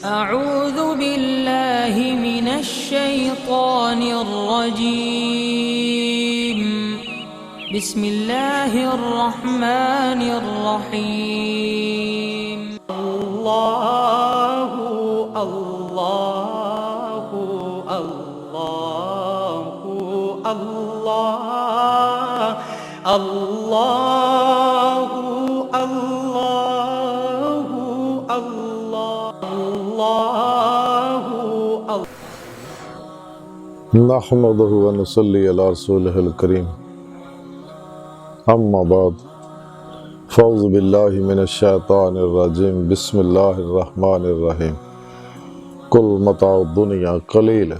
أعوذ بالله من الشيطان الرجيم بسم الله الرحمن الرحيم الله الله الله الله الله الله الله नहमदुहु व नुसल्ली अला रसूलिहिल करीम अम्मा बाद फ़ौज़ु बिल्लाहि मिनश शैतानिर रजीम बिस्मिल्लाहिर रहमानिर रहीम कुल मताउद दुनिया कलील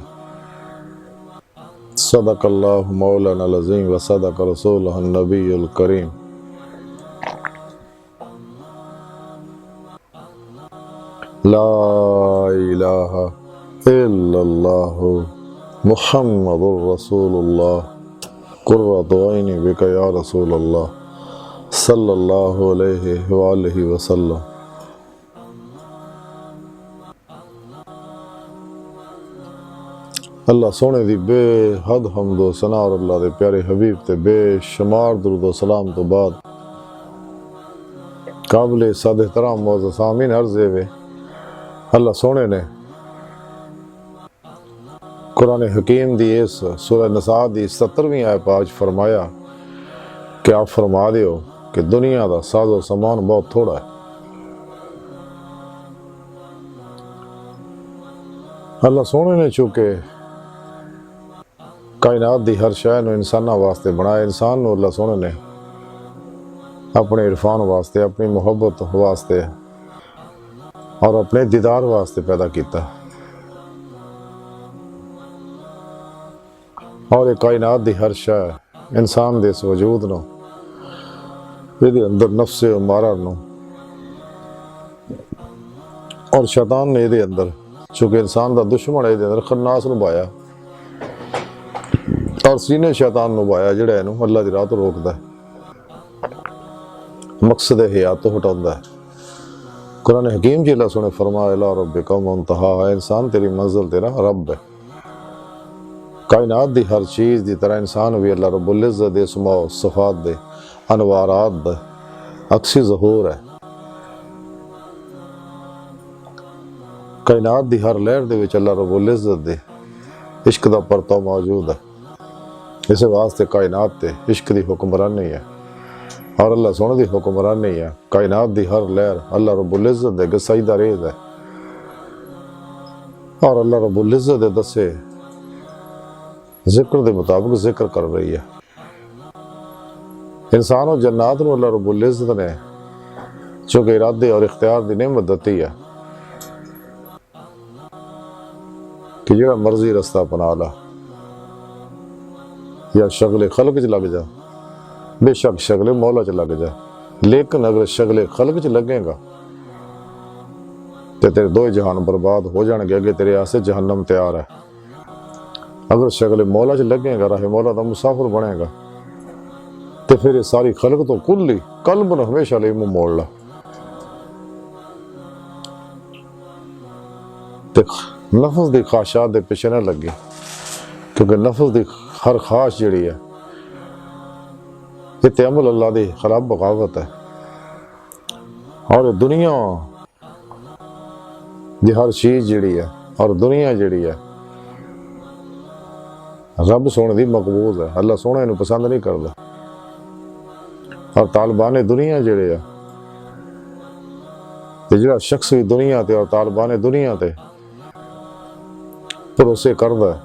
सदक़ल्लाहु मौलाना अज़ीम व सदक़ रसूलुहुन नबियुल करीम। ला इलाहा इल्लल्लाहु मुहम्मदुर रसूलुल्लाह कुर्रतु ऐनी बिका या रसूलल्लाह सल्लल्लाहु अलैहि वालिहि वसल्लम। अल्लाह सोने दी बेहद हम्दो सना और अल्लाह दे प्यारे हबीब ते बेशुमार दुरूद सलाम तो बाद काबिल सद एहतराम मौजूद सामीन अर्ज़ वे अल्लाह सोने ने कुरान हकीम दी इस सूरह निसा दी 70वीं आयत पाक फरमाया कि आप फरमा दियो कि दुनिया का साजो समान बहुत थोड़ा है। अल्लाह सोने ने चूंकि कायनात दी हर शय नूं इंसानां वास्ते बनाया, इंसान नूं अल्लाह सोने ने अपने इरफान वास्ते, अपनी मुहब्बत वास्ते और अपने दीदार वास्ते पैदा किया। और ये कायनात दी हर शय इंसान दे इस वजूद नूं इहदे अंदर नफ्से उमारा नूं और शैतान ने इहदे अंदर चूंकि इंसान दा दुश्मन है इहदे अंदर खन्नास नूं पाया और सीने शैतान नूं पाया जिहड़ा इहनूं अल्लाह दी राह तों रोकदा है, मकसद हयात तो हटाउंदा है। कुरान हकीम जी अल्लाह सुने फरमाया इला रब्बिका मुंतहा, इंसान तेरी मंजिल तेरा रब है। कायनात दी हर चीज़ दी तरह इंसान भी अल्लाह रब्बुल इज़्ज़त दे अस्मा व सिफ़ात दे अनवारात दा अक्सी ज़हूर है। कायनात दी हर लहर दे विच अल्लाह रब्बुल इज़्ज़त दे इश्क दा परताव मौजूद है। इस वास्ते कायनात ते इश्क दी हुक्मरानी है और अल्लाह सोने दी हुक्मरानी है। कायनात दी हर लहर अल्लाह रब्बुल इज़्ज़त दे गसाईदा रेज़ है और अल्लाह रब्बुल इज़्ज़त दे दसे जिक्र दे मुताबिक जिक्र कर रही है। इंसान और जन्नात नूं अल्लाह रब्बुल इज़्ज़त ने चूंकि इरादे और इख्तियार दी नेमत दी है कि जिहड़ा मर्जी रस्ता अपना ला या शगले खल्क च लग जा, बेशक शगले मौला च लग जा, लेकिन अगर शगले खल्क च लगेगा तो तेरे दो जहान बर्बाद हो जाएंगे, अगे तेरे आसे जहन्नम तैयार है। अगर शगले मौला च लगेगा, राह मौला का मुसाफिर बनेगा तो फिर सारी खलक तो कुल्ली कल्ब न हमेशा ले मुंह मोड़ ला। नफस की ख्वाहिशात के पिछे न लगे, क्योंकि नफस की हर ख्वाहिश जिहड़ी है ये अमल अल्लाह की खिलाफ बगावत है। और दुनिया की हर चीज़ जिहड़ी है और दुनिया जिहड़ी है रब सोने दी मकबूज है। अल्लाह सोने इनू पसंद नहीं करता और तालिबान दुनिया जिहड़े आ ते जिहड़ा शख्स भी दुनिया ते और तालिबान दुनिया ते भरोसे करदा है,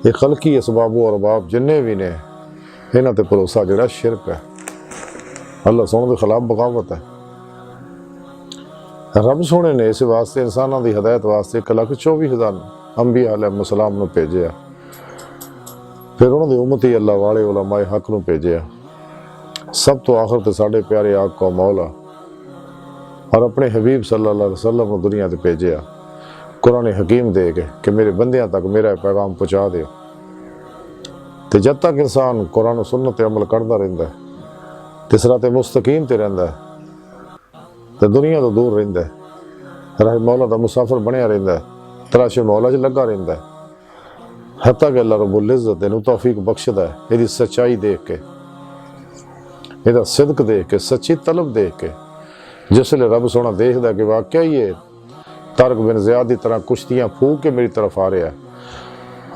ये खलकी असबाबो और अरबाब जिन्ने भी ने इन्हां ते भरोसा जिहड़ा शिरक है, अल्लाह सोने के खिलाफ बगावत है। रब सोने ने इस वास्ते इंसानों की हिदायत वास्ते 1,24,000 अंबिया अलैहिस्सलाम नूं भेजिया, फिर उन्होंने उम्मती अल्लाह वाले उलमाए हक नूं भेजिया, सब तो आखिर ते साडे प्यारे आका मौला और अपने हबीब सल्लल्लाहु अलैहि वसल्लम नूं दुनिया ते भेजिया कुरान हकीम दे के कि मेरे बंदियां तक मेरा पैगाम पहुँचा दिओ। तो जब तक इंसान कुरान सुन्नत अमल करता रहिंदा है ते सिराते मुस्तकीम ते रहिंदा है ते दुनिया तो दूर रहिंदा है। राह मौला दा मुसाफिर बनया रहिंदा है, तलाशे मौला च लगा रहिंदा है, हत्ता कि अल्लाह रब्बुल इज़्ज़त इहनूं तौफीक बख्शदा है, इहदी सच्चाई देख के, इहदा सिदक देख के, सच्ची तलब देख के। जिसले रब सोना देखदा कि वाकया ही ये तारक बिन ज़ियाद की तरह कुश्तियाँ फूक के मेरी तरफ आ रहा है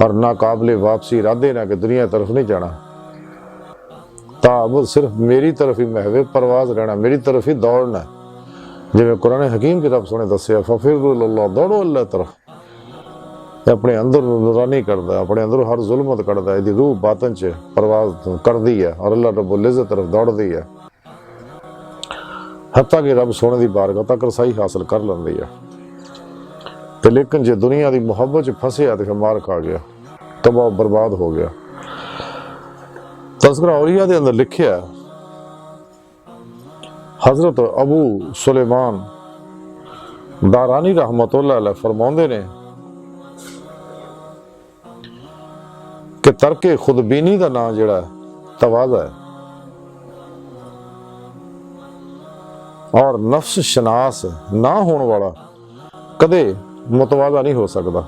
और नाकाबिले वापसी इरादे ना कि दुनिया तरफ नहीं जाना, ताब सिर्फ मेरी तरफ ही महवे परवाज रहना, मेरी तरफ ही दौड़ना। जिवें कुरान हकीम की रब सोने दसिया फफिरु इलल्लाह, दौड़ो अल्लाह तरफ। अपने अंदर नूरानी करदा, अपने अंदर हर जुल्मत कढ़दा, इहदी रूह बातन च परवाज करदी है और अल्लाह रब्बुल इज़्ज़त तरफ दौड़दी है, हत्ता कि रब सोने की बारगाह तक रसाई हासिल कर लैंदी है। ते लेकिन जे दुनिया की मुहब्बत च फसिया तो फिर मार खा गया, तबाह बर्बाद हो गया। तज़किरा औलिया दे अंदर लिखिया हजरत अबू सुलेमान दारानी रहमतुल्लाह अलैह फरमाउंदे ने कि तरके खुदबीनी का नाम जिहड़ा तवाज़ा है और नफ्स शनास ना होने वाला कदे मुतवाज़ा नहीं हो सकता।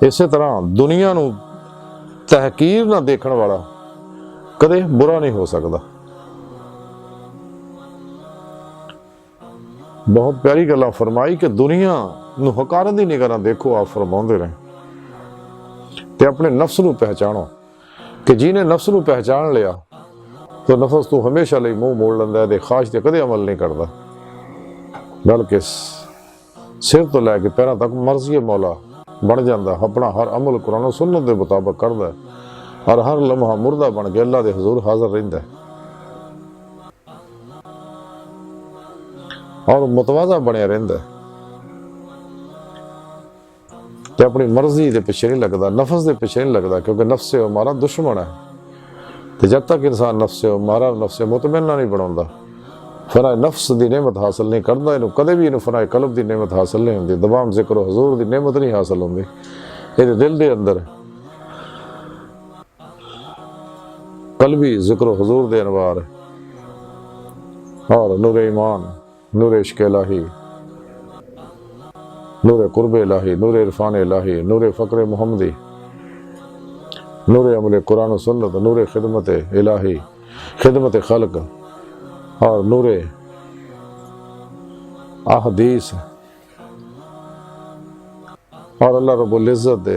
इस तरह दुनिया नूं तहकीर ना देखने वाला कदे बुरा नहीं हो सकता। बहुत प्यारी गल्लां फरमाई कि दुनिया नूं हकारत दी निगाह नाल देखो, आप फरमाउंदे ने, ते अपने नफ्स नूं पहचानो कि जिन्हें नफ्स नूं पहचान लिया तो नफस तू हमेशा लिए मुंह मोड़ लैंदा है, ख्वाहिश ते कदे अमल नहीं करता, बल्कि सिर तो लैके पैरों तक मर्जी मौला बन जाता, अपना हर अमल कुरान सुन्नत के मुताबिक करता है और हर लम्हा मुर्दा बन के अल्लाह के हजूर हाजिर रहिंदा है और मुतवाज़ा बनया रहिंदा है। ते अपनी मर्जी के पिछे नहीं लगता, नफस के पिछे नहीं लगता, क्योंकि नफ्स से हमारा दुश्मन है। तो जब तक इंसान नफ्स से मारा नफ्स से मुतमन्ना नहीं बनाता, फनाए नफ्स की नेमत हासिल नहीं करता, इनू कदे भी इनू फनाए कल्ब की नेमत हासिल नहीं होती, दबाम जिक्र हजूर की नेमत नहीं हासिल होती। ये दिल के अंदर कल्बी जिक्र हजूर दे अनवार और नूर ईमान, नूर इश्क इलाही, नूर कुर्ब इलाही, नूर इरफान इलाही, नूर फ़क्र मुहम्मदी, नूर अमल कुरान सुन्नत, नूर खिदमत इलाही, खिदमत खल्क और नूर अहदीस और अल्लाह रब्बुल इज़्ज़त दे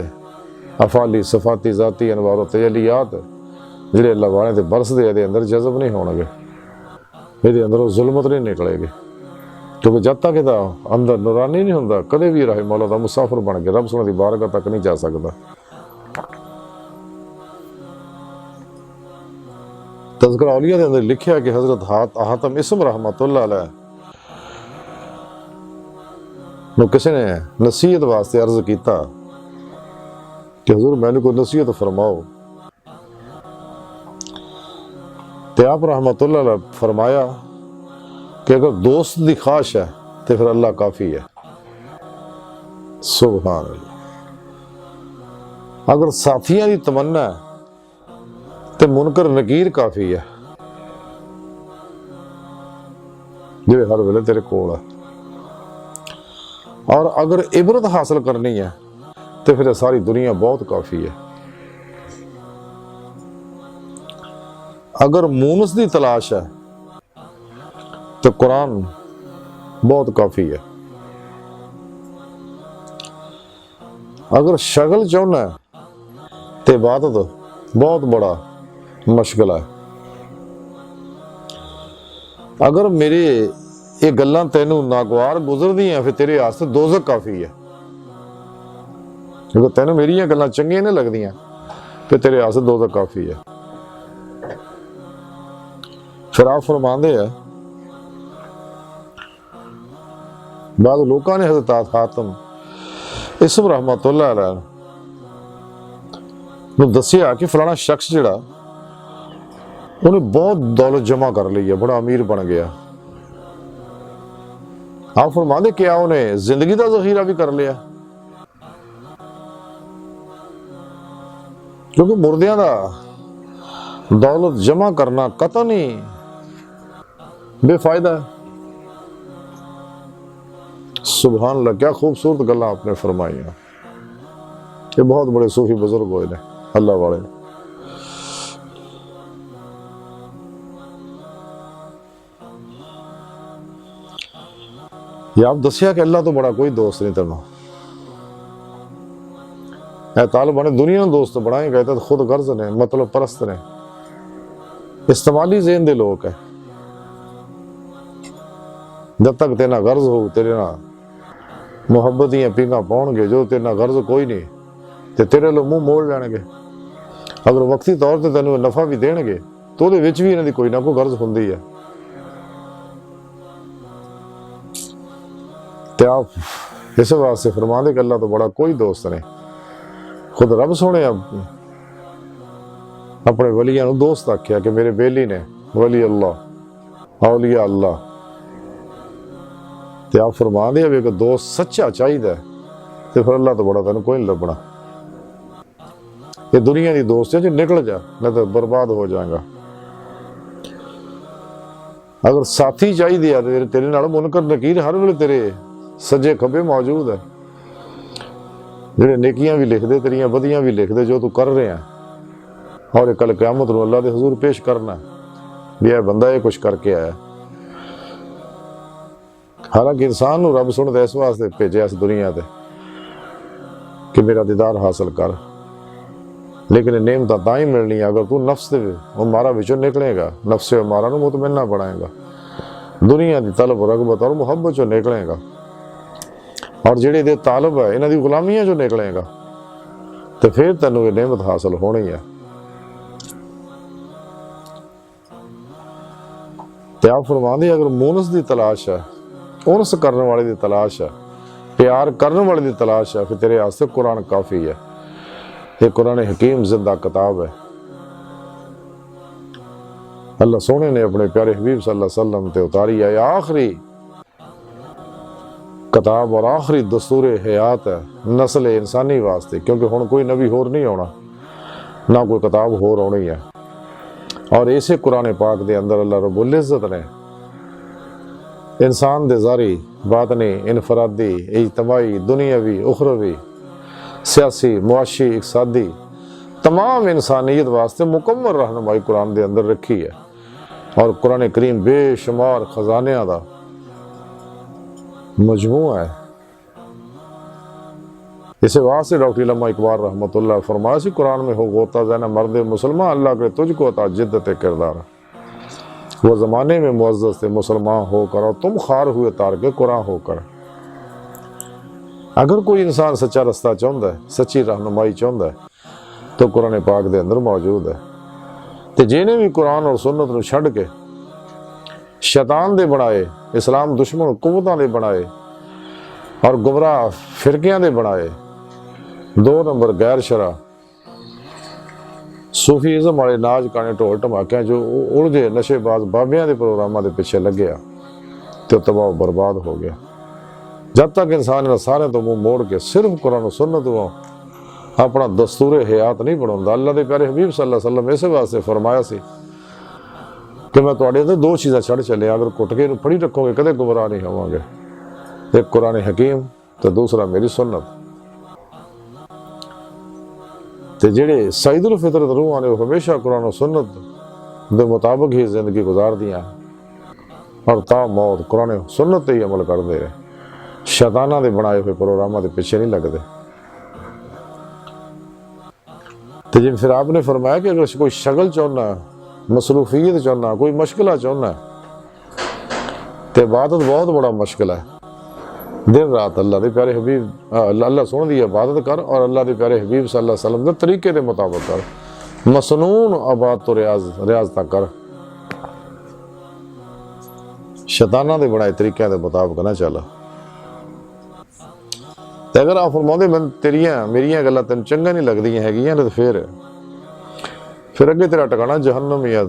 अफाली सफाती ज़ाती अनवार तजलियात जिहड़े अल्लाह वाले दे बरसदे दे अंदर जज़ब नहीं होणगे, इहदे अंदरों जुल्मत नहीं निकलेगी, क्योंकि जब तक इहदा अंदर नूरानी नहीं हुंदा कदे भी राह मौला दा मुसाफिर बन के रब सोने दी बारगाह तक नहीं जा सकदा। तज़किरा औलिया के अंदर लिखिया कि हजरत हातम इस्म रहमतुल्लाह अलैह नूं किसी ने नसीहत वास्ते अर्ज किया कि हुजूर मैनूं कोई नसीहत फरमाओ, तो आप रहमतुल्लाह अलैह फरमाया कि अगर दोस्त की ख्वाहिश है तो फिर अल्लाह काफ़ी है। सुभान अल्लाह। अगर साथियों की तमन्ना है तो मुनकर नकीर काफ़ी है, जो हर वेले तेरे कोल है। और अगर इबरत हासिल करनी है तो फिर सारी दुनिया बहुत काफ़ी है। अगर मूनस की तलाश है तो कुरान बहुत काफ़ी है। अगर शगल चाहना है तो इबादत बहुत बड़ा मुश्किल है। अगर मेरे ये गल्लां तेनू नागवार गुजरदी हैं फिर तेरे वास्ते दोज़ख काफ़ी है, क्योंकि तेनू मेरी गल्लां चंगियां नहीं लगदियां फिर तेरे वास्ते दोज़ख काफ़ी है। फिर आप फरमांदे है बाद लोगों ने हज़रत हातम इस्म रहमतुल्लाह अलैह नूं दसिया कि फलाना शख्स जिहड़ा उन्हें बहुत दौलत जमा कर ली है, बड़ा अमीर बन गया। आप फरमाते क्या उन्हें जिंदगी का जखीरा भी कर लिया, क्योंकि मुर्दियां दा दौलत जमा करना कतई नहीं बेफायदा है। सुभान अल्लाह, क्या खूबसूरत गल्लां आपने फरमाइयां। ये बहुत बड़े सूफी बुजुर्ग होए ने अल्लाह वाले। ये आप दसिया कि अल्लाह तो बड़ा कोई दोस्त नहीं तेनों। तालिबान ने दुनिया में दोस्त बनाएगा तो खुद गर्ज ने, मतलब परस्त ने, इस्तेमाली ज़हन दे लोग है। जब तक तेना गर्ज हो, तेरे ना मुहब्बत दियां पींगा पाउणगे, जो तेना गर्ज कोई नहीं ते तेरे लो मुंह मोड़ लैणगे। अगर वक्ती तौर पर तेन नफा भी देणगे तो भी इन्हां दी कोई ना कोई गर्ज हुंदी है। ते आप इस वास्ते फरमांदे कि अल्लाह तो बड़ा कोई दोस्त नहीं। खुद रब सोने अपने वलियां नूं दोस्त आख्या कि मेरे बेली ने वली अल्लाह औलिया अल्लाह। ते आप फरमांदे हो कि दोस्त सच्चा चाहिए तो फिर अल्लाह तो बड़ा तेन कोई नहीं लभना। ये दुनिया की दोस्त है जो निकल जा, नहीं तो बर्बाद हो जाएगा। अगर साथी चाहिए तो तेरे नाल मुनकर नकीर हर वेले तेरे सज्जे खब्बे मौजूद है, जेड़े नेकियां भी लिखदे, तेरियां बदियां भी लिखदे जो तू कर रहे हैं, और कल क़यामत नूं अल्लाह दे हुजूर पेश करना भी यह बंदा ये कुछ करके आया। हालांकि इंसान नूं रब सुनदा इस वास्ते भेजा इस दुनिया ते कि मेरा दीदार हासिल कर, लेकिन नेमत तां ही मिलनी अगर तू नफ्स दे मारा विचों निकलेगा, नफ्स मारा नूं मुतमन्ना बनाएगा, दुनिया की तलब रगबत और मुहब्बत चो निकलेगा, और जेड़े दे तालब है इन्हां दी गुलामियां जो निकलेगा, तो फिर तेनों ये नेमत हासिल होनी है। ते आप फरमांदे अगर मुनस की तलाश है, उनस करने वाले की तलाश है, प्यार करने वाले की तलाश है, फिर तेरे वास्ते कुरान काफ़ी है। ये कुरान हकीम जिंदा किताब है। अल्लाह सोने ने अपने प्यारे हबीब सल्लल्लाहु अलैहि वसल्लम ते उतारी है। आखिरी किताब और आखिरी दस्तूर हयात है नस्ल इंसानी वास्ते, क्योंकि हुण कोई नबी होर नहीं आना, ना कोई किताब होर आनी है। और इसे कुरान पाक दे अंदर अल्लाह रब्बुल इज़्ज़त ने इंसान दे ज़ारी, बातनी, इनफरादी, इज्तमाई, दुनियावी, उखरवी, सियासी, मुआशी, इक़्तिसादी तमाम इंसानियत वास्ते मुकम्मल रहनुमाई कुरान दे अंदर रखी है। और कुरान करीम बेशुमार खजानियां दा मजमूआ है। इसे वास्ते डॉक्टर इल्मा इकबाल रहमतुल्लाह फरमाया सी कुरान में हो गोता ज़ैना मर्द मुसलमान अल्लाह के तुझको अता जिद्दत किरदार, वो ज़माने में मुअज़्ज़ज़ थे मुसलमान होकर और तुम खार हुए तार के कुरान होकर। अगर कोई इंसान सच्चा रास्ता चाहता है, सच्ची रहनुमाई चाहता है, तो कुरान पाक दे अंदर मौजूद है। तो जिन्हें भी कुरान और सुन्नत नूं छड्ड के शैतान दे बनाए, इस्लाम दुश्मन कुव्वतां दे बनाए और गुमराह फिरकियां दे बनाए, 2 नंबर गैर शरा सूफीज़म वाले नाच गाने ढोल धमाकियां जो उलझे नशेबाज बाबियां दे प्रोग्रामां दे पिछे लगे तो तबाह बर्बाद हो गया। जब तक इंसान इन सारे तो मुंह मोड़ के सिर्फ कुरान और सुन्नत अपना दस्तूर हयात नहीं बनाता। अल्लाह के प्यारे हबीब सल्लल्लाहु अलैहि वसल्लम इस वास्ते फरमाया सी कि मैं तुहाडे ते 2 चीज़ां छड़ चलिया, अगर कुट के फड़ी रखोगे कदे गुमराह नहीं होवांगे, एक कुरान हकीम तो दूसरा मेरी सुन्नत। ते जेड़े सईदुल फितरत रूहां ने हमेशा कुरान और सुन्नत के मुताबिक ही जिंदगी गुजार दियां और ता मौत कुरान सुन्नत ही अमल करते रहे, शैताना दे बनाए हुए प्रोग्रामां दे पिछे नहीं लगते। तो जी फिर आपने फरमाया कि अगर कोई शगल चाहना, मसरूफियत चाहना, कोई मुश्किल चाहना, तो इबादत बहुत बड़ा मुश्किल है। दिन रात अल्लाह के प्यारे हबीब अल्लाह सोने की इबादत कर और अल्लाह के प्यारे हबीब सल्लल्लाहु अलैहि वसल्लम के तरीके के मुताबिक कर, मसनून आबाद तो रियाज तक कर, शैताना दे बनाए तरीकों के मुताबिक ना चल। तो अगर आप फरमाते मैं तेरियां मेरियां गल्लां तेन चंगा नहीं लगदियां हैगियां तो फिर अगे तेरा टिकाना जहन्नम ही है,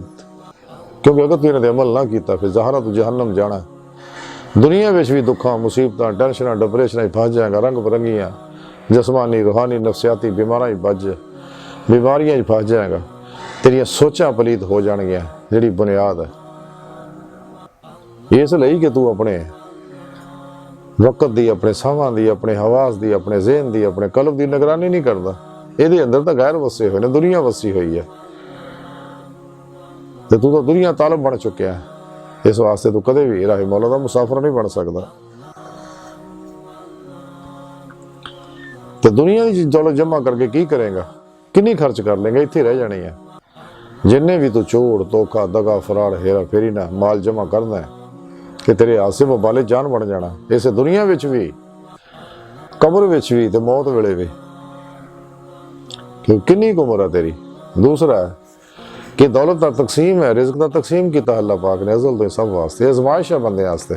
क्योंकि अगर तू इन्हां अमल ना किया फिर ज़ाहरा तू जहन्नम जाना। दुनिया में भी दुखा मुसीबत टेंशन डिप्रेशन फस जाएगा, रंग बरंगियां जसमानी रूहानी नफसियाती बीमारियां फस जाएगा, तेरिया सोचा पलीत हो जाएगियां जिहड़ी बुनियाद है। इसलिए कि तू अपने वक्त की, अपने साहां की, अपने हवास की, अपने जहन की, अपने कल्ब की निगरानी नहीं करता। ये अंदर तो गैर वसे हुए ने, दुनिया वसी हुई है। तो तू तो दुनिया तालब बन चुकिया है, इस वास्ते तू कदे भी राही मौला का मुसाफिर नहीं बन सकता। तो दुनिया की दौलत जमा करके की करेगा, किन्नी खर्च कर लेंगे, इत्थे रह जानी है। जिन्ने भी तू चोर धोखा दगा फराड़ हेरा फेरी ना माल जमा करना है कि तेरे आसे वबाले जान बन जाना, इस दुनिया विच भी, कब्र विच भी, ते मौत वेले भी। क्यों किन्नी उम्र है तेरी। दूसरा है कि दौलत का तकसीम है, रिज़्क का तकसीम किया अल्लाह पाक ने अज़ल तो सब वास्ते, आज़माइश है बंदे वास्ते।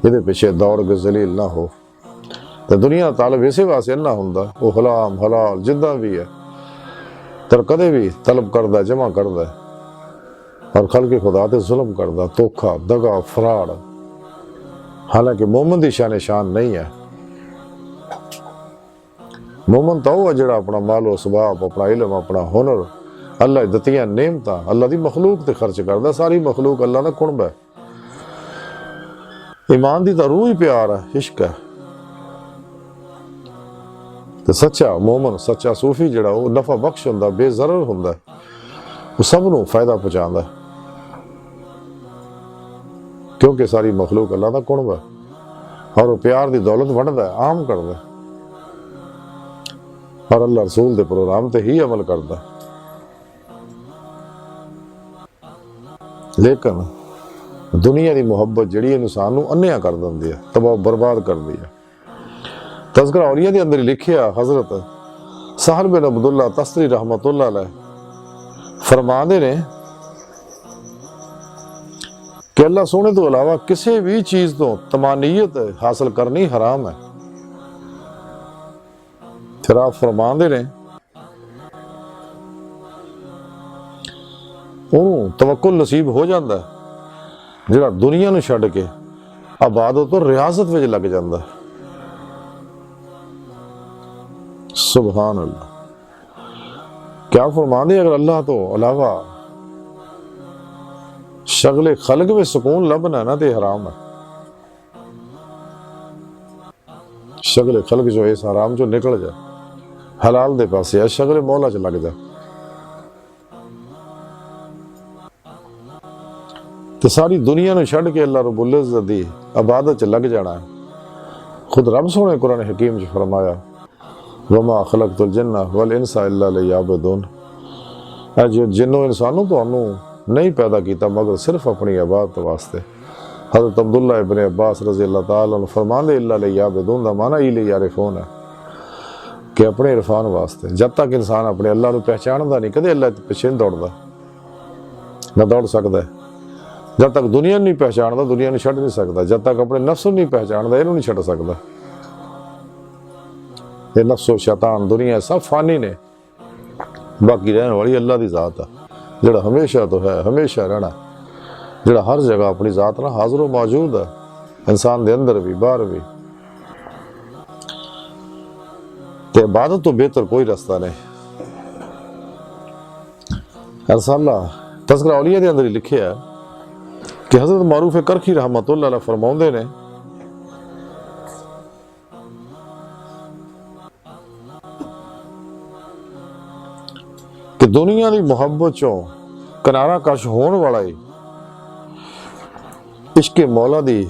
ये पिछे दौड़ के जलील ना हो। तो दुनिया तालब इसे वास्ते ना होंदा, वो हलाम हलाल जिदा भी है तर कदे भी तलब करदा, जमा करदा और खल के खुदा ते जुल्म करदा, धोखा दगा फराड़। हालांकि मोमन की शान शान नहीं है। मोमन तो वह जिहड़ा अपना मालो सबाब, अपना इलम, अपना हुनर, अल्लाह दित्तियां नेमत अल्लाह की मखलूक ते खर्च करदा। सारी मखलूक अल्लाह का कुणब है। ईमान की तो रूह ही प्यार है, इश्क है। तो सच्चा मोमन, सच्चा सूफी जिहड़ा वो नफा बख्श हुंदा, बेजरर हुंदा, वो सबनों फायदा पहुंचांदा, क्योंकि सारी मखलूक अल्लाह का कुणब है और वो प्यार की दौलत वंडदा, आम करदा और अल्लाह रसूल के प्रोग्राम ते ही अमल करदा। लेकिन दुनिया की मुहब्बत जिहड़ी इंसान नूं अन्निया कर दिंदी है, तबाह बर्बाद करदी है। तज़किरा औलिया के अंदर लिखिया हजरत सहल बिन अब्दुल्ला तस्तरी रहमतुल्लाह अलैह फरमाते ने कि अल्लाह सोने तो अलावा किसी भी चीज तो तमानियत हासिल करनी हराम है। फिर आप फरमाते ने ਉਹਨੂੰ तवक्कुल नसीब हो जाता है ਜਿਹੜਾ दुनिया ਨੂੰ ਛੱਡ के इबादत और रियासत ਵਿੱਚ लग जाता है। सुभान अल्लाह, क्या फरमाते अगर अल्लाह तो अलावा शगले खल्क में सुकून लभना ना तो हराम है। शगले खल्क जो इस हराम जो निकल जाए, हलाल दे पासे है, शगले मौला च लग जाए तो सारी दुनिया ने छड़ के अल्लाह रब्बुल इज़्ज़त दी इबादत च लग जाना है। खुद रब सोने कुरान हकीम च फरमाया वमा खलक़तुल जिन्ना वल इंसा इल्ला लियअबुदून, जो जिन्नो इंसानों तो नहीं पैदा किया मगर सिर्फ अपनी इबादत वास्ते। हज़रत अब्दुल्ला इब्न अब्बास रज़ी अल्लाह ताला अन्हु फरमांदे इल्ला लियअबुदून दा माना इले यारिफून है कि अपने इरफान वास्ते। जब तक इंसान अपने अल्लाह को पहचानता नहीं कदे अल्लाह पिछे नहीं दौड़ता, न दौड़ सकता है। जब तक दुनिया नहीं पहचानता दुनिया नहीं छड़ नहीं सकता, जब तक अपने नफ्स नहीं पहचानता इन्हों नहीं छड़ सकता। ये नफ्सो शैतान दुनिया सब फानी ने, बाकी रहने वाली अल्लाह की जात है जिहड़ा हमेशा तो है हमेशा रहना, जिहड़ा हर जगह अपनी जात ना हाजिर व मौजूद है, इंसान के अंदर भी बाहर भी। ते इबादत तो बेहतर कोई रास्ता नहीं। रसाला तज़किरा औलिया के अंदर ही लिखे है कि हज़रत मारूफ करखी रहमतुल्लाह अलैह फरमाउंदे ने कि दुनिया की मुहब्बत चों किनारा कश होने वाला ही इश्क मौला दी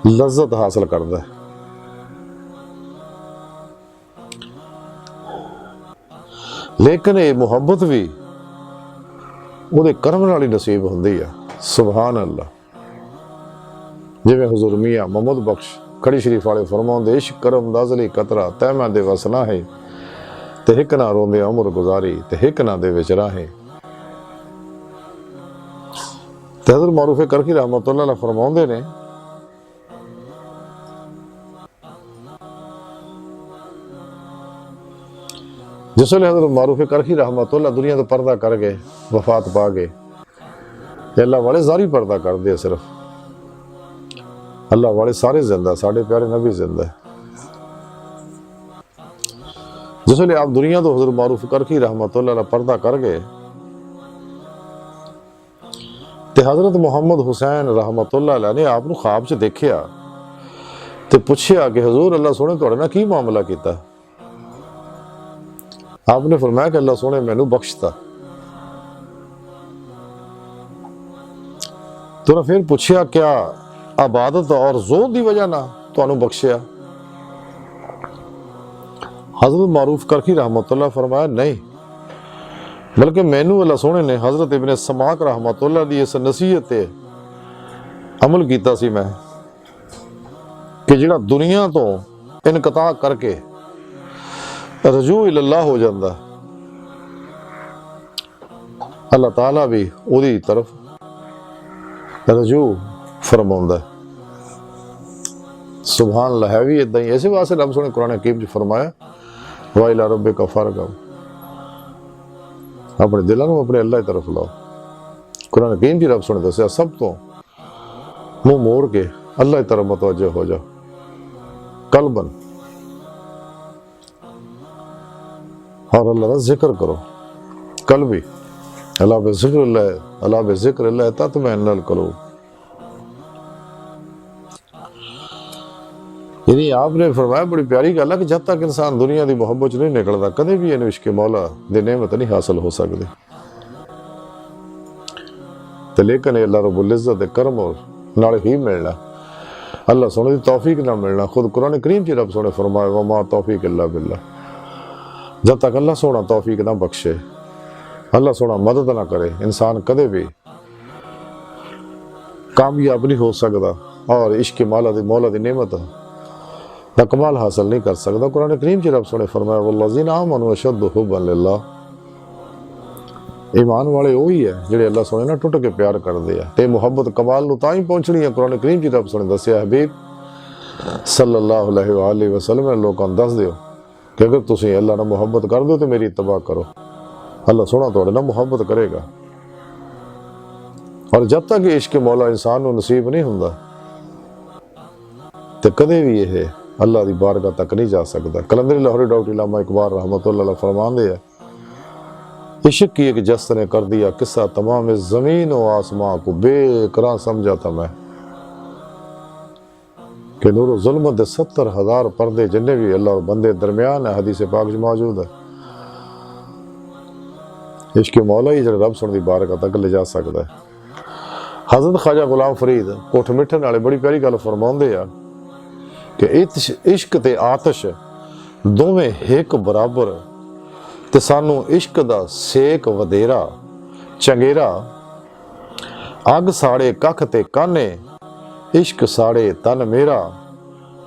लज्जत हासिल करता है। लेकिन ये मुहब्बत भी वो कर्म नाल ही नसीब होंदी है। सुभान अल्लाह, जिवें हुजूर मियां मोहम्मद बख्श खड़ी शरीफ वाले फरमाउंदे इश्क करम दाज़ली कतरा तैमा दे वसना है ते हिक ना रोंदे उम्र गुजारी ते हिक ना दे विच राहे। ते हज़रत मारूफ करखी रहमतुल्लाह अलैह फरमाउंदे ने जिस वेले हज़रत मारूफ करखी रहमतुल्लाह दुनिया तो पर्दा कर गए, वफात पा गए, अल्लाह वाले जारी पर्दा कर दे, सिर्फ अल्लाह वाले सारे जिंदा, साढ़े प्यारे नबी जिंदा है। जिस वेले आप दुनिया तो हज़रत मारूफ करखी रहमतुल्लाह अलैह पर्दा कर गए तो हज़रत मुहम्मद हुसैन रहमतुल्लाह अलैह ने आप ख्वाब च देखिया ते पुछया कि हजूर अल्लाह सोने तुहाडे नाल की मामला कीता। आपने फरमाया कि अल्लाह सोने मैनू बख्शता। तो फिर पुछया क्या इबादत और जोर की वजह ना तुहानू बख्शिया? हजरत मारूफ करखी रहमतुल्लाह फरमाया नहीं, बल्कि मैनू अल्लाह सोने ने हजरत इब्ने समाक रहमतुल्लाह दी इस नसीहत ते अमल कीता सी मैं कि जिहड़ा दुनिया तो इनकता करके रजू इल्लाह हो जाता, अल्लाह ताला भी उहदी तरफ रजू फरमाउंदा। सुभान अल्लाह। है भी इदां ही। इस वास्ते रब सोने कुरान हकीम च फरमाया वा इला रब्बिका फरगब, अपने दिलों को अपने अल्लाह की तरफ लाओ। कुरान हकीम च रब सोने दसिया सब तो मुंह मोड़ के अल्लाह की तरफ मुतवज्जह हो जाओ कल्बन, और अल्लाह का जिक्र करो कल भी। अल्लाह बेज़िक्र अल्लाह तत्मइन्नुल क़ुलूब। यानी आपने फरमाया बड़ी प्यारी गल है कि जब तक इंसान दुनिया की मुहब्बत नहीं निकलता कदे भी इन्हू इश्क मौला दी नेमत नहीं हासिल हो सकती। तो लेकिन अल्लाह रब्बुल इज़्ज़त दे करम और नाल ही मिलना, अल्लाह सोने की तौफीक ना मिलना। खुद कुरान करीम च रब सोने फरमाया वमा तौफीक इल्ला बिल्लाह। जब तक अल्लाह सोना तौफीक ना बख्शे, अल्लाह सोना मदद ना करे, इंसान कदे भी कामयाब नहीं हो सकता और इश्क मौला दी नेमत दा कमाल हासिल नहीं कर सकता। कुरान करीम च रब सोने फरमाया वल्लज़ीना आमनू अशद्दु हुब्बन लिल्लाह। ईमान वाले वही है जिहड़े अल्लाह सोने ना टुट के प्यार करते हैं। ते मुहब्बत कमाल नूं तां ही पहुंचनी है। कुरान करीम च रब सोने दसिया हबीब सल्लल्लाहु अलैहि वसल्लम ने लोगों दस दिओ कि अगर तुसीं अल्लाह नाल मुहब्बत कर दो तो मेरी इत्तबा करो, अल्लाह सोना तुहाडे नाल मुहब्बत करेगा। और जब तक इश्क मौला इंसान नूं नसीब नहीं हुंदा ते कदे भी यह अल्लाह की बारगाह तक नहीं जा सकता। कलंदरी लाहौरी डॉक्टर इल्लामा इकबाल रहमतुल्लाह अलैह फरमाते हैं इश्क की एक जस्त ने कर दिया किस्सा तमाम ज़मीन व आसमां को बेकरार समझा था मैं कि नूर ज़ुल्मत दे 70,000 पर्दे जिन्ने भी अल्लाह बंदे दरमियान है हदीस पाक च मौजूद है। इश्क मौला ही जो रब सुन दी बारगाह तक ले जा सकता है। हज़रत ख्वाजा गुलाम फरीद कोठ मिठन वाले बड़ी प्यारी गल फरमाते हैं कि इश्क ते आतश दोवें एक बराबर ते सानू इश्क दा सेक वधेरा चंगेरा, अग साड़े कख ते काने इश्क साड़े तन मेरा,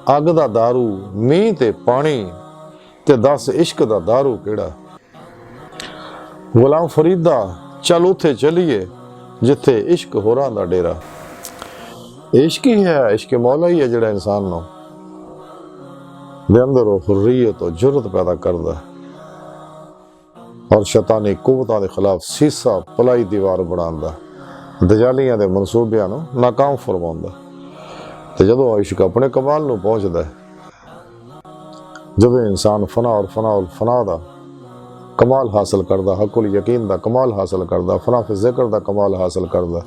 अग दा दारू मींह ते पानी ते दस इश्क दा दारू केड़ा। गुलाम फरीदा चल उथे चलिए जिथे इश्क होरां दा डेरा। इश्क ही है, इश्क मौला ही है जिहड़ा इंसान नूं दे अंदर हुर्रियत और जुर्रत पैदा करता है और शैतानी कुव्वतां दे खिलाफ सीसा पलाई दीवार बनांदा, दजालियां दे मनसूबियां नूं नाकाम फरमाउंदा। ते जदों इश्क अपने कमाल नूं पहुंचदा है, जदों इंसान फना दा कमाल हासिल करदा, हकुल यकीन दा कमाल हासिल करदा, फना फिल ज़िक्र दा कमाल हासिल करदा,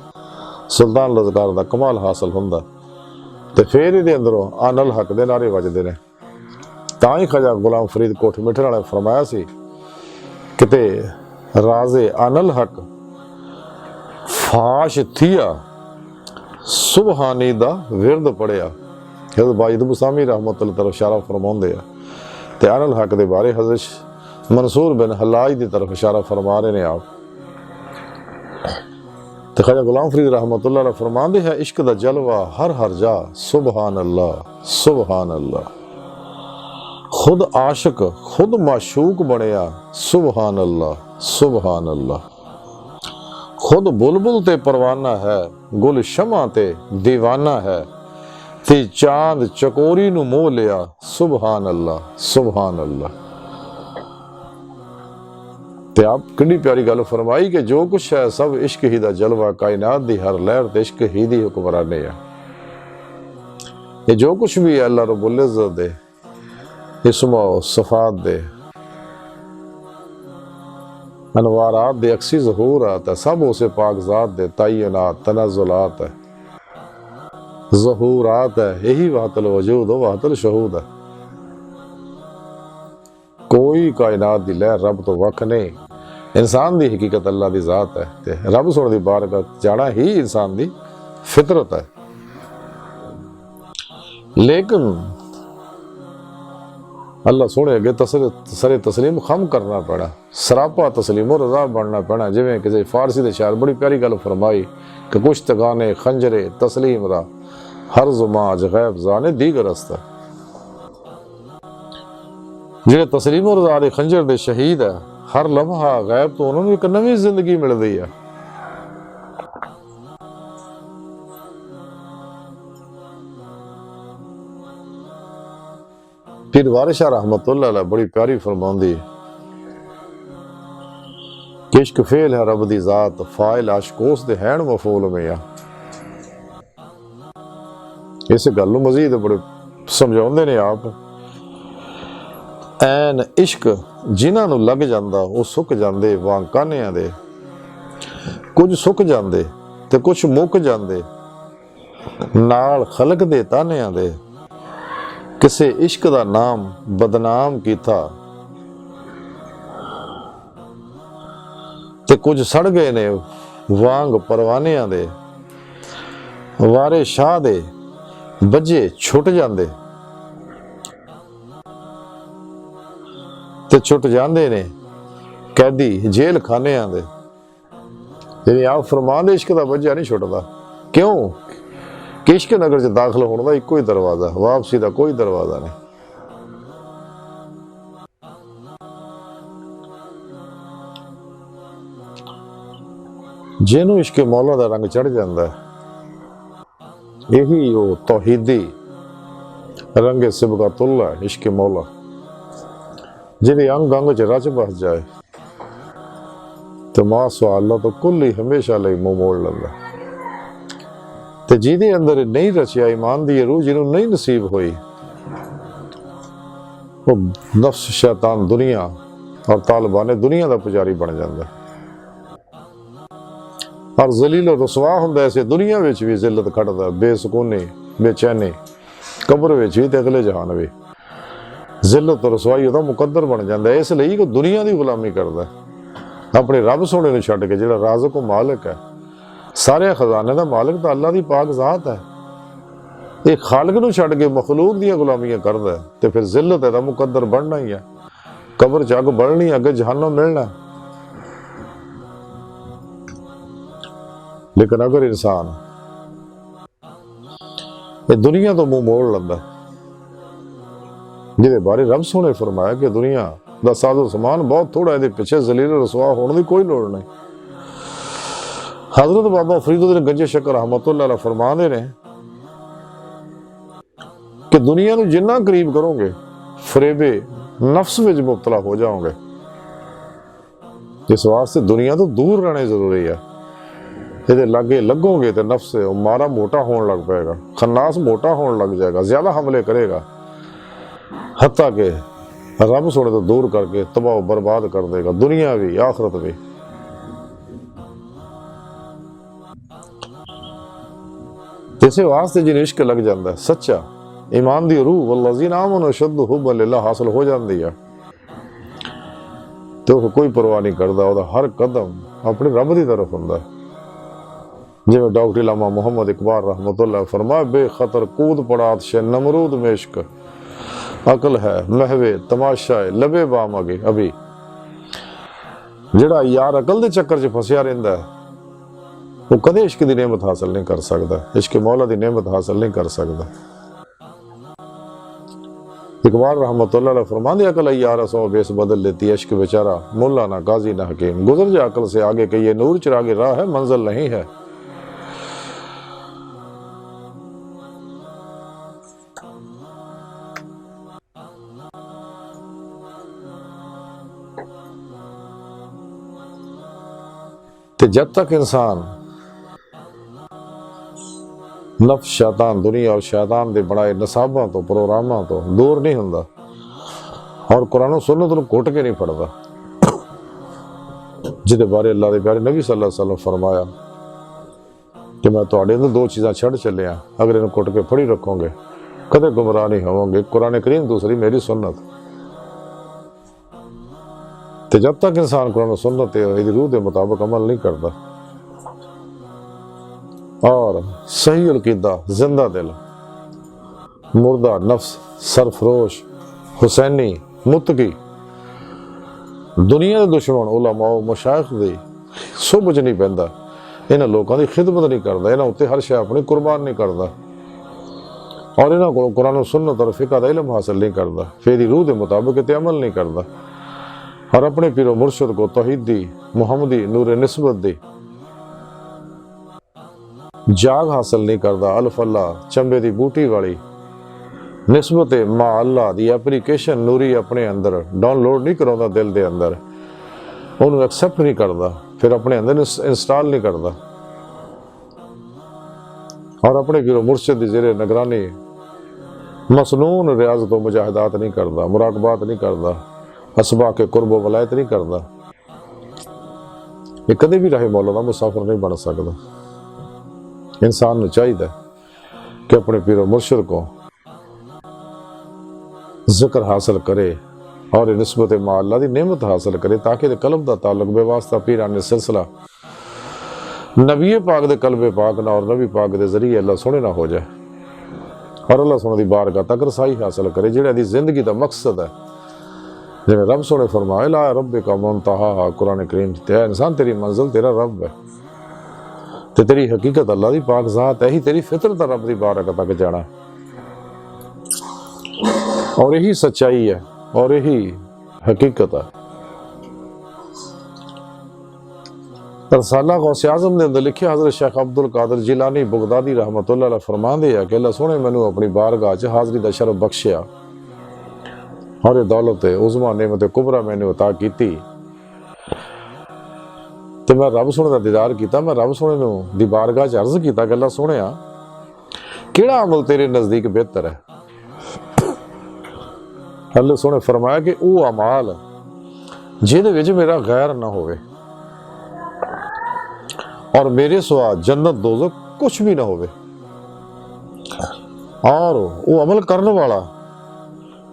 सुल्तान लज़कार दा कमाल हासिल हुंदा, ते फिर इहदे अंदरों आनल हक दे नारे वजदे ने। तां ही ख्वाजा गुलाम फरीद कोठ मिठन वाले फरमाया सी किते राजे आनल हक फाश थिया सुबहानी दा विरद पढ़िया। हज़रत बाजिद बुसामी रहमतुल्लाह तरफ इशारा फरमाउंदे आ ते आनल हक दे बारे हज़रत मंसूर बिन हल्लाज दी तरफ इशारा फरमा रहे ने आप। ते ख्वाजा गुलाम फरीद रहमतुल्लाह अलैह फरमांदे है इश्क दा जलवा हर जा सुबहान अल्लाह सुबहान अल्लाह। खुद आशिक खुद माशूक बनया सुबहान अल्लाह सुबहान अल्लाह। खुद बुलबुल ते परवाना है गुल शमा ते दीवाना है, ते चांद चकोरी नू मोह लिया सुबहान अल्लाह सुबहान अल्लाह। ते आप कितनी प्यारी गल फरमाई कि जो कुछ है सब इश्क ही दा जलवा, कायनात दी हर लहर ते इश्क ही दी हुक्मरानी है। ये जो कुछ भी है अल्लाह रब्बुल इज़्ज़त दे इस्मा सफ़ात दे अनवारात दे अक्सी ज़हूरात है, सब उसे पाक ज़ात दे तय्युनात तनज़्ज़ुलात है। ज़हूरात है, यही वाहतल वजूद हो, वाहतल शहूद है। कोई कायनात दी लहर रब तो वख नहीं, इंसान दी हकीकत अल्लाह दी ज़ात है ते रब सोने दी बारगाह जाना ही इंसान दी फितरत है। लेकिन अल्लाह सोने अगे सरे तस्लीम खम करना पैना, सरापा तस्लीम रजा बनना पैना। जिवें किसी फारसी दे शायर बड़ी प्यारी गल फरमाई कि कुछ तगाने खंजरे तस्लीम रा हर जुमाज गैब जाने दीगर रस्ता। जिहड़े तस्लीम रजा दे खंजर दे शहीद है, हर लम्हा गैब तो उन्होंने एक नवी जिंदगी मिलती है। पीर वारिस शाह रहमतुल्लाह अलैह बड़ी प्यारी फरमांदी कि इश्क फेल है रब दी जात, फाइल आशकोस दे हैन मफूल में आ। इस गल नूं मजीद बड़े समझाउंदे ने आप। ऐन इश्क जिन्हां नूं लग जांदा वो सुक जांदे वां कानियां दे, कुछ सुक जांदे ते कुछ मुक जांदे नाल खलक दे तानियां दे। किसे इश्क दा नाम बदनाम कीता ते कुछ सड़ गए ने वांग परवानियां दे। वारे शाह दे बजे छुट जांदे ते छुट जांदे ने कैदी जेल खानियां दे। यानी आप फरमान दे इश्क दा बजा नहीं छुटदा। क्यों कि इश्क नगर च दाखिल होने का इको ही दरवाजा, वापसी का कोई दरवाजा नहीं। जिन्हों इश्क मौला का रंग चढ़ जाता है, यही वो तौहीदी रंगे सिबगतुल्लाह है। इश्क मौला जिहदे अंग अंग च रच बस जाए तो मां सुआला तो कुल ही हमेशा लई मुंह मोड़ लैंदा। ते जिहदे अंदर नहीं रचिया ईमान दी रूह, जिन्हों नहीं नसीब हुई, वो नफ्स शैतान दुनिया और तालिबान दुनिया का पुजारी बन जाता है और जलील रसवा हुंदा। ऐसे दुनिया विच भी जिल्लत खड़दा, बेसुकूनी बेचैनी, कब्र विच भी ते अगले जहान भी जिल्लत रसवाई उहदा मुकद्दर बन जाता है। इसलिए कि दुनिया की गुलामी करदा अपने रब सोने नूं छड्ड के, जिहड़ा राज़िक व मालिक है, सारे खजाने का मालिक तो अल्लाह की पाक जात है। ये खालिक नूं छड्ड के मखलूक दी गुलामियां करदा है ते फिर जिल्लत दा मुकद्दर बनना ही है। कब्र च अग बलनी, अगे जहन्नम मिलना। लेकिन अगर इंसान ये दुनिया तो मुंह मोड़ लैंदा, जिहदे बारे रब सोने फरमाया कि दुनिया दा साजो समान बहुत थोड़ा, इहदे पिछे जलील रसवा होने की कोई लोड़ नहीं। हजरत बाबा फरीदुद्दीन गंजे शक्कर रहमतुल्लाह अलैह फरमाते ने कि दुनिया नूं जिन्ना करीब करोगे फरेबे नफ्स विच मुबतला हो जाओगे। इस वास्ते दुनिया तो दूर रहना जरूरी है। ये लागे लगोगे तो नफ्स मारा मोटा होने लग पाएगा, खन्नास मोटा होने लग जाएगा, ज्यादा हमले करेगा, हत्ता के रब सोने तो दूर करके तबाह बर्बाद कर देगा, दुनिया भी आखिरत भी। इसे वास्ते जिन्हें इश्क लग जाता है, सच्चा ईमान दी रूह वल्लज़ीना आमनू अशद्दु हुब्बन लिल्लाह हासिल हो जाती है, तो कोई परवाह नहीं करता, वह हर कदम अपने रब की तरफ होंदा है। जिवें डॉक्टर इलामा मोहम्मद इकबाल रहमतुल्लाह फरमाए, बेखतर कूद पड़ात शे नमरूद में इश्क, अकल है महवे तमाशा है लबे बाम अगे अभी। जिहड़ा यार अकल दे चक्कर च फसिया रहिंदा है, वो कदे इश्क की नेमत हासिल नहीं कर सकता, इश्क मौला की नेमत हासिल नहीं कर सकता। इकबाल रहमतुल्लाह अलैह फरमाते, अकल यार सौ बेस बदल लेती है, इश्क बेचारा मुल्ला ना काजी ना हकीम, गुजर जा अकल से आगे कि ये नूर चिरागे राह है, मंजिल नहीं है। तो जब तक इंसान नफ्स शैतान दुनिया और शैतान दे बनाए नसाबा तो प्रोग्रामां तो दूर नहीं हुंदा और कुरान सुन्नत नूं घुट के नहीं फड़दा, जिहदे बारे अल्लाह दे प्यारे नबी सल्लल्लाहु अलैहि वसल्लम फरमाया कि मैं तुहाडे अंदर दो चीज़ां छड़ चलिया, अगर इन्हें कुट के फड़ी रखोगे कदे गुमराह नहीं होवोगे। कुरान करीम दूसरी मेरी सुन्नत। तो जब तक इंसान कुरान सुन्नत रूह के मुताबिक अमल नहीं करता और सही अकीदा, जिंदा दिल, मुर्दा नफ्स, सरफरोश, हुसैनी, मुतकी, दुनिया के दुश्मन उलमा मशाइख की सुभ च नहीं पैंदा, इन्हां लोगों की खिदमत नहीं करता, इन्हां उत्ते हर शय अपनी कुर्बान नहीं करता और इन्हां को कुरान सुन्नत और फिका दा इल्म हासिल नहीं करता, फिर रूह के मुताबिक इत्ते अमल नहीं करता और अपने पीरो मुर्शद को तौहीदी, मुहम्मदी, नूर निस्बत दी जाग हासिल नहीं करता, अल्फ अल्लाह चंबे की बूटी वाली निस्बत मा अल्लाह की एप्लीकेशन नूरी अपने अंदर डाउनलोड नहीं कराता, दिल के अंदर उन्होंने एक्सेप्ट नहीं करता, फिर अपने अंदर इंस्टॉल नहीं करता और अपने पीरो मुर्शद की जेरे निगरानी मसनून रियाज तो मुजाहिदात नहीं करता, मुराकबात नहीं करता, असबा के कुर्ब वलायत नहीं करता, ये कदे भी रहे मौला का मुसाफिर नहीं बन सकता। इंसान को चाहिए कि अपने पीरो मुर्शद को जिक्र हासिल करे और निस्बत मा अल्लाह की नेमत हासिल करे ताकि कल्ब का ताल्लुक बेवास्ता पीराने सिलसिला नबी पाक दे कल्बे पाक ना और नबी पाक के जरिए अल्लाह सोने ना हो जाए और अल्लाह सोने की बारगाह तक रसाई हासिल करे, जिहड़ा दी जिंदगी का मकसद है। जिवें रब सोने फरमाए ला रब का मुंतहा, कुरान करीम ते इंसान तेरी मंजिल तेरा रब है, ते तेरी हकीकत अल्लाह दी पाक ज़ात है ही, तेरी फितरत रब दी बारगाह तक जाना और यही सच्चाई है और यही हकीकत है। रसाला गौसे आज़म ने अंदर लिखे हज़रत शेख अब्दुल कादिर जिलानी बगदादी रहमतुल्लाह अलैह फरमांदे है कि अल्लाह सोने मैनू अपनी बारगाह च हाज़री दा शरफ बख्शिया और ये दौलत उज़मा नेमत कुबरा मैनू अता की, तो मैं रब सोने का दीदार किया। मैं रब सोने नू दी बारगाह च अर्ज किया कि अल्लाह सोने किहड़ा अमल तेरे नज़दीक बेहतर है। अल्लाह सोने फरमाया कि वो अमाल जिहदे विच मेरा गैर ना होवे और मेरे सिवा जन्नत दोज़ख कुछ भी ना होवे और वो अमल करने वाला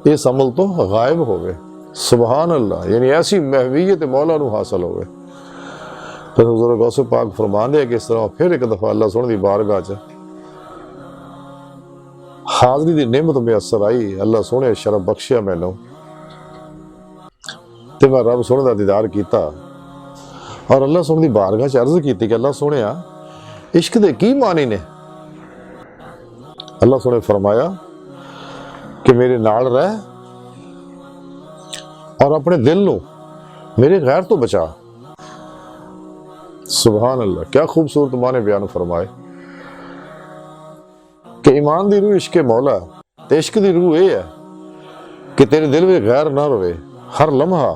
इस अमल तो गायब होवे। सुबहान अल्लाह, यानी ऐसी महवीयत मौला नू हासिल होवे। फिर हुज़ूर गौसे पाक फरमांदे कि इस तरह फिर एक दफ़ा अल्लाह सोने दी बारगाह च हाज़री दी नेमत मैसर आई, अल्लाह सोने शरफ बख्शिया मैनू ते मैं रब सोने का दीदार किया और अल्लाह सोने की बारगाह च अर्ज की कि अल्लाह सोने इश्क दे की मानी ने। अल्लाह सोने फरमाया कि मेरे नाल रह और अपने दिल नू मेरे गैर तो बचा। सुभान अल्लाह, क्या खूबसूरत माने बयान फरमाए कि ईमान दी रूह इश्क मौला ते इश्क दी रूह ये है कि तेरे दिल में गैर ना रहे, हर लम्हा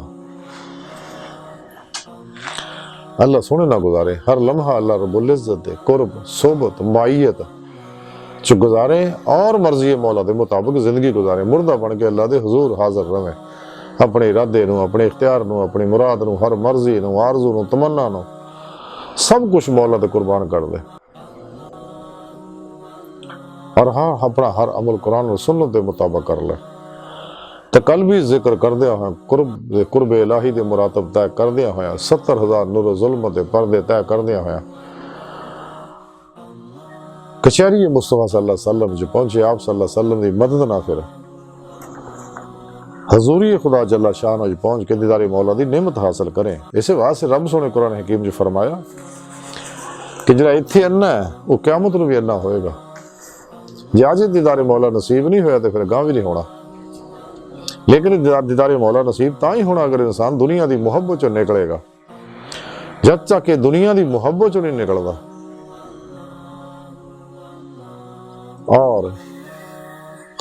अल्लाह सोने ना गुजारे, हर लम्हा अल्लाह रब्बुल इज्जत दे कुर्ब सोबत माइयत च गुजारे और मर्जी मौला के मुताबिक जिंदगी गुजारे, मुर्दा बन के अल्लाह दे हुजूर हाजिर रहे, अपने इरादे नू, अपने इख्तियार नू, अपनी मुराद नू, हर मर्जी नू, आरजू नू, तमन्ना नू सब कुछ मौला ते कुर्बान कर दे और हाँ अपना हर अमल कुरान और सुन्नत के मुताबिक कर ले। तो कल भी जिक्र करदे होया कुर्ब इलाही दे मुरातब तय करदे होया 70,000 नूर जुल्म दे पर्दे तय करदे होया कचहरी मुस्तफा सल्लल्लाहु अलैहि वसल्लम जो पहुंचे, आप सल्लल्लाहु अलैहि वसल्लम की मदद ना फिर हजूरी खुदा जल्ला शाह जो पहुंच के दीदारे मौला की नेमत हासिल करें। इसे वास्ते रब सोने कुरान हकीम जो फरमाया कि जरा इत्थे अन्ना है वो क़यामत नूं भी अन्ना होएगा। जे अज दीदारे मौला नसीब नहीं होया तो फिर गांह भी नहीं होना, लेकिन दीदारे मौला नसीब तां ही होना अगर इंसान दुनिया की मुहब्बत चों निकलेगा। जब तक कि दुनिया की मुहब्बत चों नहीं निकलता और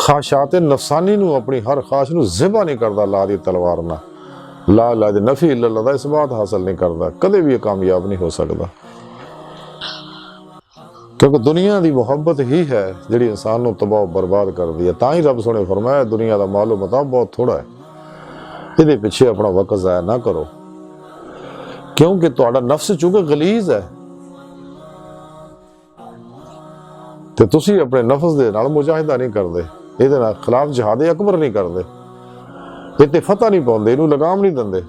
खाशात नफसानी नू अपनी हर ख्वाहिश नू ज़िबा नहीं करता ला दी तलवार ना, ला दी नफी इल्लल्लाह दा इस बात हासिल नहीं करता, कदे भी कामयाब नहीं हो सकता। क्योंकि दुनिया की मुहब्बत ही है जिहड़ी इंसान नू तबाह बर्बाद कर दी है। तां ही रब सोने फरमाया दुनिया का मालो मता बहुत थोड़ा है, इहदे पिछे अपना वक्त ज़ाया ना करो, क्योंकि तुहाडा नफ्स चूंकि गलीज है ਤੇ ਤੁਸੀਂ ਆਪਣੇ ਨਫਸ ਦੇ ਨਾਲ ਮੁਜਾਹਿਦਾ ਨਹੀਂ ਕਰਦੇ, ਇਹਦੇ ਨਾਲ ਖਿਲਾਫ ਜਹਾਦ ਅਕਬਰ ਨਹੀਂ ਕਰਦੇ, ਇਹ ਤੇ ਫਤਹ ਨਹੀਂ ਪਾਉਂਦੇ, ਇਹਨੂੰ ਲਗਾਮ ਨਹੀਂ ਦਿੰਦੇ।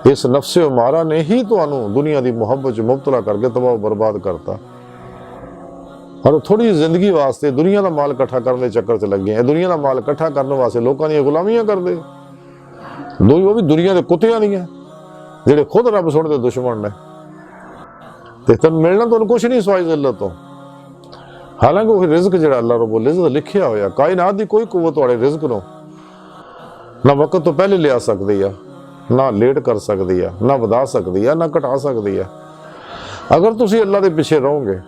ਇਸ ਨਫਸੇ ਉਮਾਰਾ ਨੇ ਹੀ ਤੁਹਾਨੂੰ ਦੁਨੀਆ ਦੀ ਮੁਹੱਬਤ 'ਚ ਮੁਬਤਲਾ ਕਰਕੇ ਤਬਾਹ ਬਰਬਾਦ ਕਰਤਾ। ਔਰ ਥੋੜੀ ਜ਼ਿੰਦਗੀ ਵਾਸਤੇ ਦੁਨੀਆ ਦਾ ਮਾਲ ਇਕੱਠਾ ਕਰਨ ਦੇ ਚੱਕਰ 'ਚ ਲੱਗੇ ਆ। ਦੁਨੀਆ ਦਾ ਮਾਲ ਇਕੱਠਾ ਕਰਨ ਵਾਸਤੇ ਲੋਕਾਂ ਦੀਆਂ ਗੁਲਾਮੀਆਂ ਕਰਦੇ, ਉਹ ਵੀ ਦੁਨੀਆ ਦੇ ਕੁੱਤਿਆਂ ਦੀਆਂ, ਜਿਹੜੇ ਖੁਦ ਰੱਬ ਸੁਣ ਦੇ ਦੁਸ਼ਮਣ ਨੇ। ਤੇ ਤੈਨੂੰ ਮਿਲਣਾ ਤੁਹਾਨੂੰ ਕੁਛ ਨਹੀਂ ਸਵਾਈ ਜ਼ਿਲਤ ਤੋਂ। ਹਾਲਾਂਕਿ ਉਹ ਰਿਜ਼ਕ ਜਿਹੜਾ ਅੱਲਾਹ ਰਬੁਲ ਇਜ਼ਤ ਲਿਖਿਆ ਹੋਇਆ, ਕਾਇਨਾਤ ਦੀ ਕੋਈ ਕੁਵਤ ਤੁਹਾਡੇ ਰਿਜ਼ਕ ਨੂੰ ਨਾ ਵਕਤ ਤੋਂ ਪਹਿਲੇ ਲਿਆ ਸਕਦੀ ਆ, ਨਾ ਲੇਟ ਕਰ ਸਕਦੀ ਆ, ਨਾ ਵਧਾ ਸਕਦੀ ਆ, ਨਾ ਘਟਾ ਸਕਦੀ ਆ। ਅਗਰ ਤੁਸੀਂ ਅੱਲਾਹ ਦੇ ਪਿੱਛੇ ਰਹੋਗੇ,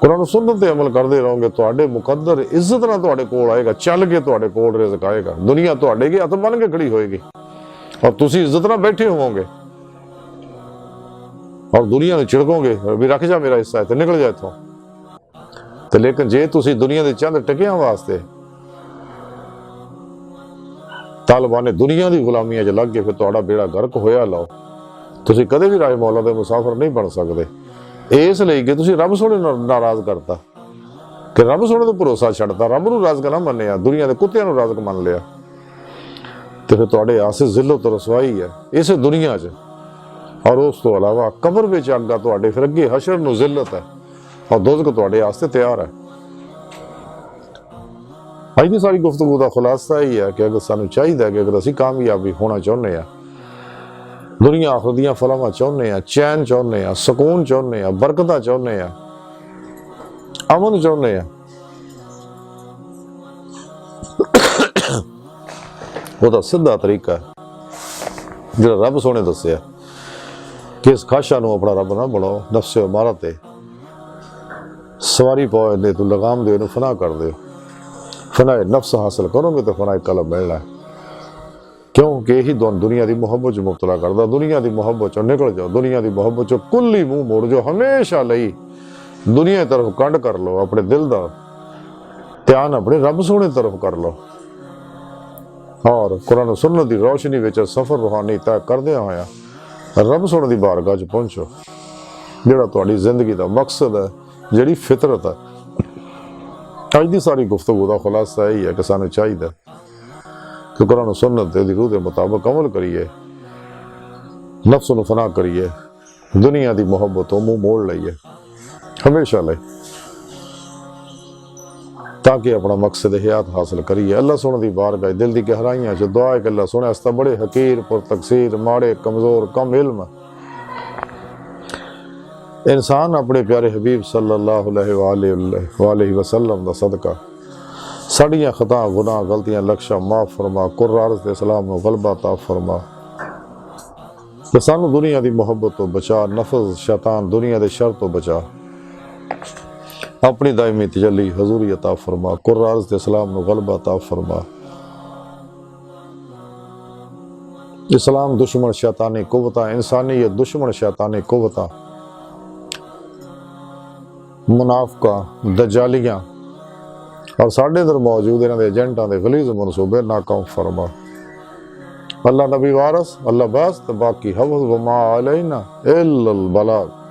ਕੁਰਾਨ ਸੁਨਨਤ ਤੇ ਅਮਲ ਕਰਦੇ ਰਹੋਗੇ, ਤੁਹਾਡੇ ਮੁਕੱਦਰ ਇੱਜ਼ਤ ਨਾਲ ਤੁਹਾਡੇ ਕੋਲ ਆਏਗਾ, ਚੱਲ ਕੇ ਤੁਹਾਡੇ ਕੋਲ ਰਿਜ਼ਕ ਆਏਗਾ। ਦੁਨੀਆ ਤੁਹਾਡੇ ਅੱਗੇ ਹੱਥ ਬੰਨ ਕੇ ਖੜੀ ਹੋਏਗੀ ਔਰ ਤੁਸੀਂ ਇੱਜ਼ਤ ਨਾਲ ਬੈਠੇ ਹੋਵੋਗੇ ਔਰ ਦੁਨੀਆ ਨੂੰ ਚਿੜਕੋਗੇ ਵੀ ਰੱਖ ਜਾ ਮੇਰਾ ਹਿੱਸਾ ਹੈ ਤੇ ਨਿਕਲ ਜਾ ਇੱਥੋਂ। ਤੇ ਲੇਕਿਨ ਜੇ ਤੁਸੀਂ ਦੁਨੀਆ ਦੇ ਚੰਦ ਟਕਿਆਂ ਵਾਸਤੇ ਤਾਲਿਬਾਨ ਦੁਨੀਆ ਦੀ ਗੁਲਾਮੀਆਂ 'ਚ ਲੱਗ ਗਏ, ਫਿਰ ਤੁਹਾਡਾ ਬੇੜਾ ਗਰਕ ਹੋਇਆ ਲਾਓ। ਤੁਸੀਂ ਕਦੇ ਵੀ ਰਾਏ ਮੌਲਾ ਦੇ ਮੁਸਾਫਰ ਨਹੀਂ ਬਣ ਸਕਦੇ, ਇਸ ਲਈ ਕਿ ਤੁਸੀਂ ਰੱਬ ਸੋਹਣੇ ਨੂੰ ਨਾਰਾਜ਼ ਕਰਤਾ, ਕਿ ਰੱਬ ਸੋਹਣੇ ਤੋਂ ਭਰੋਸਾ ਛੱਡਤਾ, ਰੱਬ ਨੂੰ ਰਾਜ਼ਕ ਨਾ ਮੰਨਿਆ, ਦੁਨੀਆ ਦੇ ਕੁੱਤਿਆਂ ਨੂੰ ਰਾਜ਼ਕ ਮੰਨ ਲਿਆ। ਤੇ ਫਿਰ ਤੁਹਾਡੇ ਆਸੇ ਜ਼ਿਲਤ ਰਸਵਾਈ ਹੈ ਇਸੇ ਦੁਨੀਆ 'ਚ। ਔਰ ਉਸ ਤੋਂ ਇਲਾਵਾ ਕਬਰ ਵਿੱਚ ਅੱਗਾ ਤੁਹਾਡੇ, ਫਿਰ ਅੱਗੇ ਹਸ਼ਰ ਨੂੰ ਜ਼ਿਲਤ ਹੈ ਔਰ ਦੋਜ਼ਖ ਤੁਹਾਡੇ ਵਾਸਤੇ ਤਿਆਰ ਹੈ। ਅੱਜ ਦੀ ਸਾਰੀ ਗੁਫ਼ਤਗੂ ਦਾ ਖੁਲਾਸਾ ਇਹ ਹੈ ਕਿ ਅਗਰ ਸਾਨੂੰ ਚਾਹੀਦਾ ਕਿ ਅਗਰ ਅਸੀਂ ਕਾਮਯਾਬੀ ਹੋਣਾ ਚਾਹੁੰਦੇ ਹਾਂ, ਦੁਨੀਆ ਆਖਰਤ ਦੀਆਂ ਫਲਾਹਾਂ ਚਾਹੁੰਦੇ ਹਾਂ, ਚੈਨ ਚਾਹੁੰਦੇ ਹਾਂ, ਸਕੂਨ ਚਾਹੁੰਦੇ ਹਾਂ, ਬਰਕਤਾਂ ਚਾਹੁੰਦੇ ਹਾਂ, ਅਮਨ ਚਾਹੁੰਦੇ ਹਾਂ, ਉਹਦਾ ਸਿੱਧਾ ਤਰੀਕਾ ਜਿਹੜਾ ਰੱਬ ਸੋਹਣੇ ਦੱਸਿਆ ਕਿ ਇਸ ਖਾਸ਼ਾ ਨੂੰ ਆਪਣਾ ਰੱਬ ਨਾ ਬਣਾਓ, ਨਫਸੇ ਉਮਾਰਾ ਤੇ ਸਵਾਰੀ ਪਾਓ, ਇਹਨੇ ਤੂੰ ਲਗਾਮ ਦਿਓ, ਇਹਨੂੰ ਫਨਾ ਕਰ ਦਿਓ। ਫਨਾਏ ਨਫਸ ਹਾਸਿਲ ਕਰੋਗੇ ਤਾਂ ਫਨਾਏ ਕਲਬ ਮਿਲਣਾ, ਕਿਉਂਕਿ ਇਹੀ ਦੁਨੀਆ ਦੀ ਮੁਹੱਬਤ 'ਚ ਮੁਬਤਲਾ ਕਰਦਾ। ਦੁਨੀਆ ਦੀ ਮੁਹੱਬਤ 'ਚੋਂ ਨਿਕਲ ਜਾਓ, ਦੁਨੀਆ ਦੀ ਮੁਹੱਬਤ 'ਚੋਂ ਕੁੱਲੀ ਮੂੰਹ ਮੋੜ ਜਾਓ, ਹਮੇਸ਼ਾ ਲਈ ਦੁਨੀਆ ਤਰਫ ਕੰਢ ਕਰ ਲਓ, ਆਪਣੇ ਦਿਲ ਦਾ ਧਿਆਨ ਆਪਣੇ ਰੱਬ ਸੋਹਣੇ ਤਰਫ ਕਰ ਲਓ। ਔਰ ਕੁਰਾਨ ਸੁਨਨਤ ਦੀ ਰੋਸ਼ਨੀ ਵਿੱਚ ਸਫ਼ਰ ਰੂਹਾਨੀ ਤੈਅ ਕਰਦਿਆਂ ਹੋਇਆ ਰੱਬ ਸੋਹਣੇ ਦੀ ਬਾਰਗਾਹ 'ਚ ਪਹੁੰਚੋ, ਜਿਹੜਾ ਤੁਹਾਡੀ ਜ਼ਿੰਦਗੀ ਦਾ ਮਕਸਦ ਹੈ, ਜਿਹੜੀ ਫਿਤਰਤ ਹੈ। ਅੱਜ ਦੀ ਸਾਰੀ ਗੁਫ਼ਤਗੂ ਦਾ ਖੁਲਾਸਾ ਇਹ ਹੈ ਕਿ ਸਾਨੂੰ ਚਾਹੀਦਾ ਕਿ ਕੁਰਾਨ ਸੁਨਨਤ ਦੀ ਰੂਹ ਦੇ ਮੁਤਾਬਕ ਅਮਲ ਕਰੀਏ, ਨਫਸ ਨੂੰ ਫਨਾ ਕਰੀਏ, ਦੁਨੀਆ ਦੀ ਮੁਹੱਬਤ ਤੋਂ ਮੂੰਹ ਮੋੜ ਲਈਏ ਹਮੇਸ਼ਾ ਲਈ, ताकि अपना मकसद हयात हासिल करिए। अल्लाह सोने की बारगाह दिल की गहराइयां च दुआ है कि अल्लाह सोने आस्ता बड़े हकीर पुर तकसीर माड़े कमज़ोर कम इल्म इंसान अपने प्यारे हबीब सल्लल्लाहु अलैहि वसल्लम दा सदका साड़ियां खता गुनाह गलतियां लक्शा माफ़ फरमा, कुर्रारत इस्लाम नूं गलबा अता फरमा, ते सानू दुनिया की मुहब्बत तो बचा, नफस शैतान दुनिया के शर तो बचा, अपनी दायमी तजल्ली हजूरी अता फरमा, कुर्रारत इस्लाम नूं गलबा अता फरमा। इस्लाम दुश्मन शैतानी कुव्वतां, इंसानियत दुश्मन शैतानी कुव्वतां, मुनाफका दजालियां और साढ़े अंदर मौजूद इन्हां दे एजेंटां दे गलीज़ मनसूबे नाकाम फरमा। अल्लाह नबी वारस, अल्लाह बस, बाकी हवस वमा अलैना इल्लल बलाग।